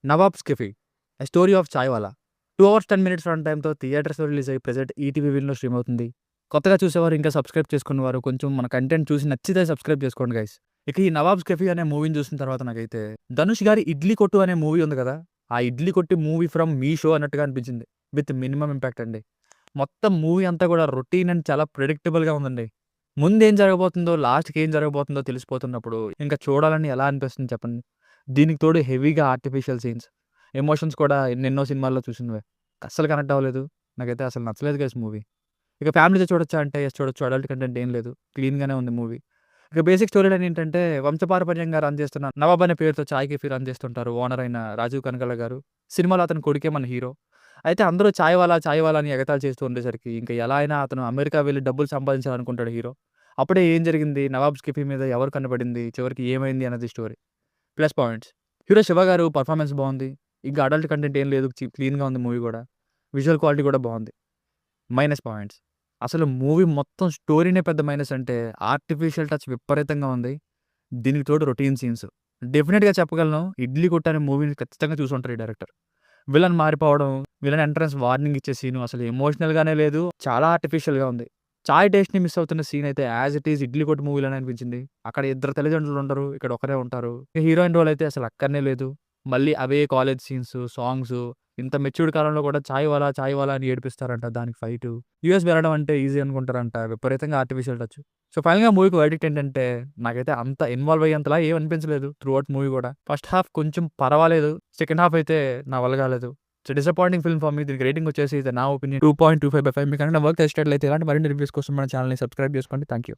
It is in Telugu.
'Nawabs cafe' a story of chaiwala 2 hours 10 minutes run టైమ్‌తో థియేటర్స్‌లో రిలీజ్ అయ్యి ప్రెజెంట్ ఈటీవీ విన్‌లో స్ట్రీమ్ అవుతుంది. కొత్తగా చూసేవారు ఇంకా సబ్స్క్రైబ్ చేసుకున్నవారు కొంచెం మన కంటెంట్ చూసి నచ్చితే సబ్స్క్రైబ్ చేసుకోండి గైస్. ఇక ఈ 'నవాబ్స్ కెఫీ' అనే మూవీని చూసిన తర్వాత నాకైతే ధనుష్ గారి 'ఇడ్లీ కొట్టు' అనే మూవీ ఉంది కదా! ఆ 'ఇడ్లీ కొట్టు' మూవీ ఫ్రమ్ మీషో అన్నట్టుగా అనిపించింది. విత్ మినిమమ్ ఇంపాక్ట్ అండి. మొత్తం మూవీ అంతా కూడా రొటీన్ అండ్ చాలా ప్రెడిక్టబుల్‌గా ఉందండి. ముందేం జరగబోతుందో, లాస్ట్‌కి ఏం జరగబోతుందో తెలిసిపోతున్నప్పుడు ఇంకా చూడాలని ఎలా అనిపిస్తుంది చెప్పండి. దీనికి తోడు హెవీగా ఆర్టిఫిషియల్ సీన్స్, ఎమోషన్స్ కూడా ఎన్నెన్నో సినిమాల్లో చూసినవే. అస్సలు కనెక్ట్ అవ్వలేదు. నాకైతే అసలు నచ్చలేదు గైస్ మూవీ. ఇక ఫ్యామిలీతో చూడొచ్చా అంటే యెస్ చూడొచ్చు. అడల్ట్ కంటెంట్ ఏం లేదు. క్లీన్‌గానే ఉంది మూవీ. ఇక బేసిక్ స్టోరీ లైన్ ఏంటంటే వంశపారపర్యంగా రన్ చేస్తున్న నవాబ్ అనే పేరుతో చాయ్ కెఫే రన్ చేస్తుంటారు. ఓనర్ అయిన రాజీవ్ కనకాల గారు. సినిమాలో అతని కొడుకే మన హీరో. అయితే అందరూ చాయ్ వాలా, చాయ్ వాలా అని ఎగతాళి చేస్తూ ఉండేసరికి ఇంక ఎలా అయినా అతను అమెరికా వెళ్లి డబ్బులు సంపాదించాలనుకుంటాడు హీరో. అప్పుడే ఏం జరిగింది? నవాబ్స్ కెఫే మీద ఎవరు కన్నపడింది? చివరికి ఏమైంది? అన్నది story. Plus points. Hero 'Shiva' గారు పర్ఫార్మెన్స్ బావుంది. ఇంకా అడల్ట్ కంటెంట్ ఏం లేదు. క్లీన్‌గా ఉంది మూవీ గూడా. విజువల్ క్వాలిటీ కూడా బావుంది. Minus points. అసలు మూవీ మొత్తం స్టోరీనే పెద్ద మైనస్ అంటే ఆర్టిఫిషియల్ టచ్ విపరీతంగా ఉంది. దీనికి తోడు రొటీన్ సీన్స్. డెఫినిట్‌గా చెప్పగలను 'ఇడ్లీ కొట్టు' అనే మూవీని ఖచ్చితంగా చూసుంటారు ఈ డైరెక్టర్. విలన్ మారిపోవడం, విలన్ ఎంట్రన్స్ వార్నింగ్ ఇచ్చే సీను అసలు ఎమోషనల్‌గానే లేదు. చాలా ఆర్టిఫిషియల్‌గా ఉంది. చాయ్ టేస్ట్‌ని మిస్ అవుతున్న సీన్ అయితే యాజ్ ఇట్ ఈజ్ 'ఇడ్లీ కొట్టు' మూవీలోనే అనిపించింది. అక్కడ ఇద్దరు తల్లిదండ్రులు ఉండరు. ఇక్కడ ఒకరే ఉంటారు. హీరోయిన్ రోల్ అయితే అసలు అక్కరనే లేదు. మళ్ళీ అవే కాలేజ్ సీన్స్, సాంగ్సు ఇంత మెచ్యూర్డ్ కాలంలో కూడా చాయ్ వాలా, చాయ్ వాలా అని ఏడిపిస్తారంట. దానికి ఫైటు. యూఎస్ వెళ్ళడం అంటే ఈజీ అనుకుంటారంట. విపరీతంగా ఆర్టిఫిషియల్ టచ్. సో, ఫైనల్‌గా మూవీకి వర్డిక్ట్ ఏంటంటే నాకైతే అంత ఇన్వాల్వ్ అయ్యేంతలా ఏం అనిపించలేదు త్రూ ఔట్ మూవీ గూడా. ఫస్ట్ హాఫ్ కొంచెం పర్వాలేదు. సెకండ్ హాఫ్ అయితే నా వల్ల కాలేదు. It's disappointing film for me. దీనికి రేటింగ్ వచ్చేసి ఇది నా ఒపీనియన్ 2.25/5. మీకు కనుక వర్క్ నచ్చినట్లయితే ఇలాంటి మరిన్ని రివ్యూస్ కోసం మన ఛానెల్‌ని సబ్స్క్రైబ్ చేసుకోండి. Thank you.